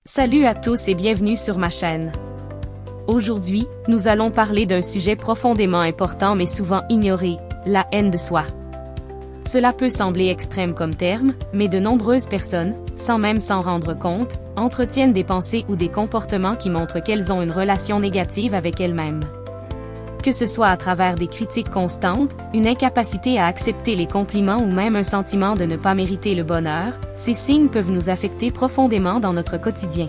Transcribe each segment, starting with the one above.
Salut à tous et bienvenue sur ma chaîne. Aujourd'hui, nous allons parler d'un sujet profondément important mais souvent ignoré, la haine de soi. Cela peut sembler extrême comme terme, mais de nombreuses personnes, sans même s'en rendre compte, entretiennent des pensées ou des comportements qui montrent qu'elles ont une relation négative avec elles-mêmes. Que ce soit à travers des critiques constantes, une incapacité à accepter les compliments ou même un sentiment de ne pas mériter le bonheur, ces signes peuvent nous affecter profondément dans notre quotidien.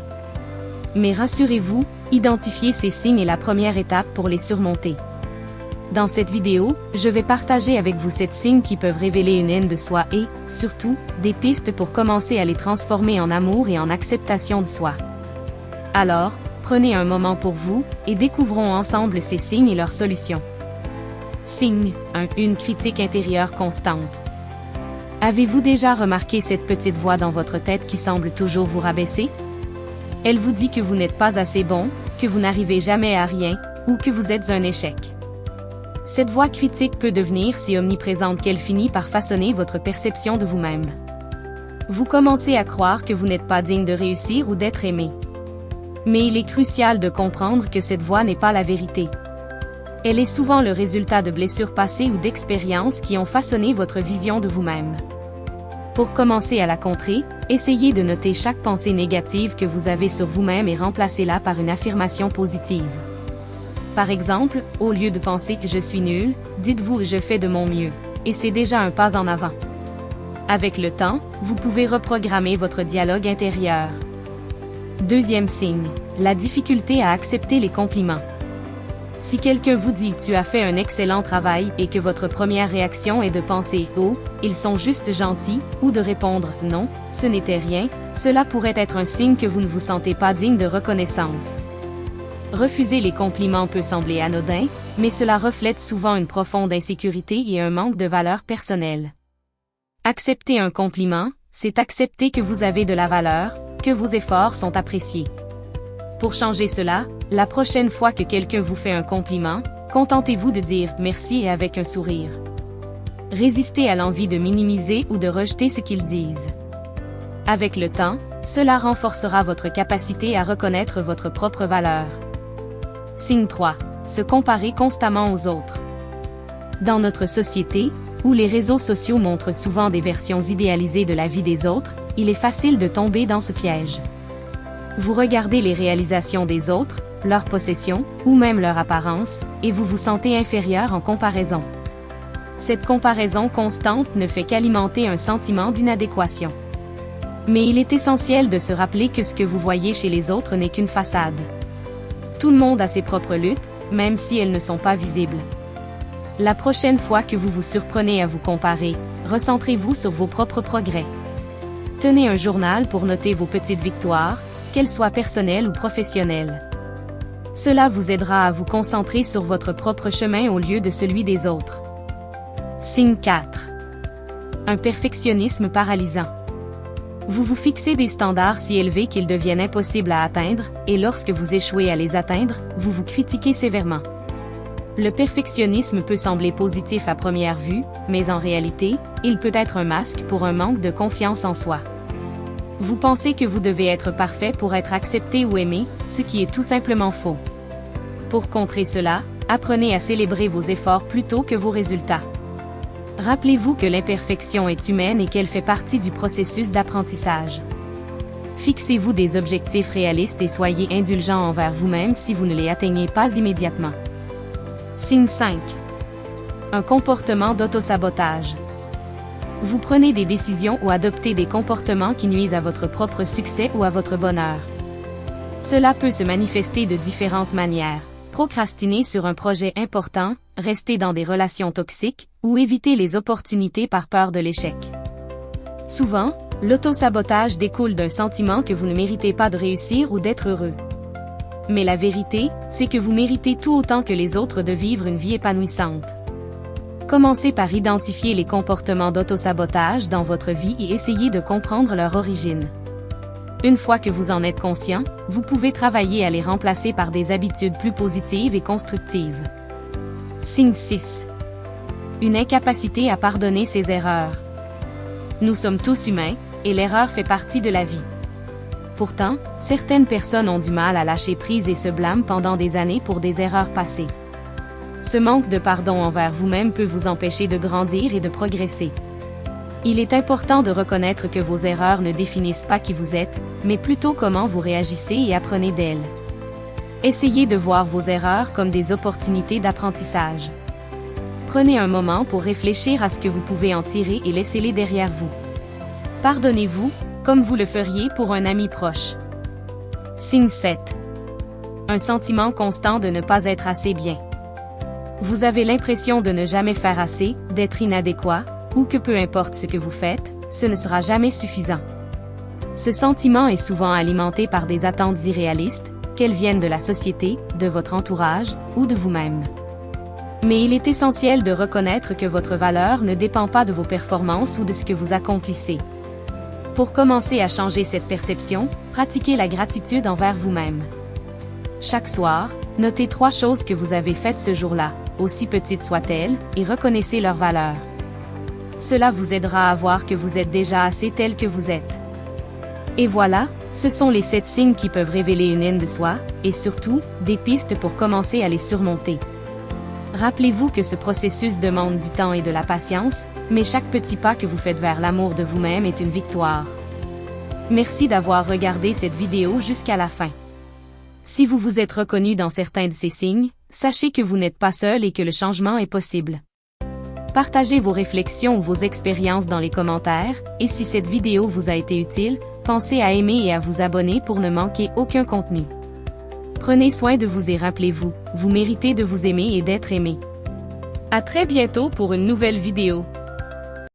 Mais rassurez-vous, identifier ces signes est la première étape pour les surmonter. Dans cette vidéo, je vais partager avec vous 7 signes qui peuvent révéler une haine de soi et, surtout, des pistes pour commencer à les transformer en amour et en acceptation de soi. Alors, prenez un moment pour vous, et découvrons ensemble ces signes et leurs solutions. Signe 1. Une critique intérieure constante. Avez-vous déjà remarqué cette petite voix dans votre tête qui semble toujours vous rabaisser? Elle vous dit que vous n'êtes pas assez bon, que vous n'arrivez jamais à rien, ou que vous êtes un échec. Cette voix critique peut devenir si omniprésente qu'elle finit par façonner votre perception de vous-même. Vous commencez à croire que vous n'êtes pas digne de réussir ou d'être aimé. Mais il est crucial de comprendre que cette voix n'est pas la vérité. Elle est souvent le résultat de blessures passées ou d'expériences qui ont façonné votre vision de vous-même. Pour commencer à la contrer, essayez de noter chaque pensée négative que vous avez sur vous-même et remplacez-la par une affirmation positive. Par exemple, au lieu de penser que je suis nul, dites-vous je fais de mon mieux, et c'est déjà un pas en avant. Avec le temps, vous pouvez reprogrammer votre dialogue intérieur. Deuxième signe, la difficulté à accepter les compliments. Si quelqu'un vous dit « tu as fait un excellent travail » et que votre première réaction est de penser « oh, ils sont juste gentils » ou de répondre « non, ce n'était rien », cela pourrait être un signe que vous ne vous sentez pas digne de reconnaissance. Refuser les compliments peut sembler anodin, mais cela reflète souvent une profonde insécurité et un manque de valeur personnelle. Accepter un compliment, c'est accepter que vous avez de la valeur, que vos efforts sont appréciés. Pour changer cela, la prochaine fois que quelqu'un vous fait un compliment, contentez-vous de dire « merci » et avec un sourire. Résistez à l'envie de minimiser ou de rejeter ce qu'ils disent. Avec le temps, cela renforcera votre capacité à reconnaître votre propre valeur. Signe 3. Se comparer constamment aux autres. Dans notre société, où les réseaux sociaux montrent souvent des versions idéalisées de la vie des autres, il est facile de tomber dans ce piège. Vous regardez les réalisations des autres, leurs possessions, ou même leur apparence, et vous vous sentez inférieur en comparaison. Cette comparaison constante ne fait qu'alimenter un sentiment d'inadéquation. Mais il est essentiel de se rappeler que ce que vous voyez chez les autres n'est qu'une façade. Tout le monde a ses propres luttes, même si elles ne sont pas visibles. La prochaine fois que vous vous surprenez à vous comparer, recentrez-vous sur vos propres progrès. Tenez un journal pour noter vos petites victoires, qu'elles soient personnelles ou professionnelles. Cela vous aidera à vous concentrer sur votre propre chemin au lieu de celui des autres. Signe 4. Un perfectionnisme paralysant. Vous vous fixez des standards si élevés qu'ils deviennent impossibles à atteindre, et lorsque vous échouez à les atteindre, vous vous critiquez sévèrement. Le perfectionnisme peut sembler positif à première vue, mais en réalité, il peut être un masque pour un manque de confiance en soi. Vous pensez que vous devez être parfait pour être accepté ou aimé, ce qui est tout simplement faux. Pour contrer cela, apprenez à célébrer vos efforts plutôt que vos résultats. Rappelez-vous que l'imperfection est humaine et qu'elle fait partie du processus d'apprentissage. Fixez-vous des objectifs réalistes et soyez indulgent envers vous-même si vous ne les atteignez pas immédiatement. Signe 5. Un comportement d'autosabotage. Vous prenez des décisions ou adoptez des comportements qui nuisent à votre propre succès ou à votre bonheur. Cela peut se manifester de différentes manières. Procrastiner sur un projet important, rester dans des relations toxiques, ou éviter les opportunités par peur de l'échec. Souvent, l'autosabotage découle d'un sentiment que vous ne méritez pas de réussir ou d'être heureux. Mais la vérité, c'est que vous méritez tout autant que les autres de vivre une vie épanouissante. Commencez par identifier les comportements d'autosabotage dans votre vie et essayez de comprendre leur origine. Une fois que vous en êtes conscient, vous pouvez travailler à les remplacer par des habitudes plus positives et constructives. Signe 6. Une incapacité à pardonner ses erreurs. Nous sommes tous humains, et l'erreur fait partie de la vie. Pourtant, certaines personnes ont du mal à lâcher prise et se blâment pendant des années pour des erreurs passées. Ce manque de pardon envers vous-même peut vous empêcher de grandir et de progresser. Il est important de reconnaître que vos erreurs ne définissent pas qui vous êtes, mais plutôt comment vous réagissez et apprenez d'elles. Essayez de voir vos erreurs comme des opportunités d'apprentissage. Prenez un moment pour réfléchir à ce que vous pouvez en tirer et laissez-les derrière vous. Pardonnez-vous, comme vous le feriez pour un ami proche. Signe 7. Un sentiment constant de ne pas être assez bien. Vous avez l'impression de ne jamais faire assez, d'être inadéquat, ou que peu importe ce que vous faites, ce ne sera jamais suffisant. Ce sentiment est souvent alimenté par des attentes irréalistes, qu'elles viennent de la société, de votre entourage, ou de vous-même. Mais il est essentiel de reconnaître que votre valeur ne dépend pas de vos performances ou de ce que vous accomplissez. Pour commencer à changer cette perception, pratiquez la gratitude envers vous-même. Chaque soir, notez 3 choses que vous avez faites ce jour-là, aussi petites soient-elles, et reconnaissez leur valeur. Cela vous aidera à voir que vous êtes déjà assez tel que vous êtes. Et voilà, ce sont les 7 signes qui peuvent révéler une haine de soi, et surtout, des pistes pour commencer à les surmonter. Rappelez-vous que ce processus demande du temps et de la patience, mais chaque petit pas que vous faites vers l'amour de vous-même est une victoire. Merci d'avoir regardé cette vidéo jusqu'à la fin. Si vous vous êtes reconnu dans certains de ces signes, sachez que vous n'êtes pas seul et que le changement est possible. Partagez vos réflexions ou vos expériences dans les commentaires, et si cette vidéo vous a été utile, pensez à aimer et à vous abonner pour ne manquer aucun contenu. Prenez soin de vous et rappelez-vous, vous méritez de vous aimer et d'être aimé. À très bientôt pour une nouvelle vidéo.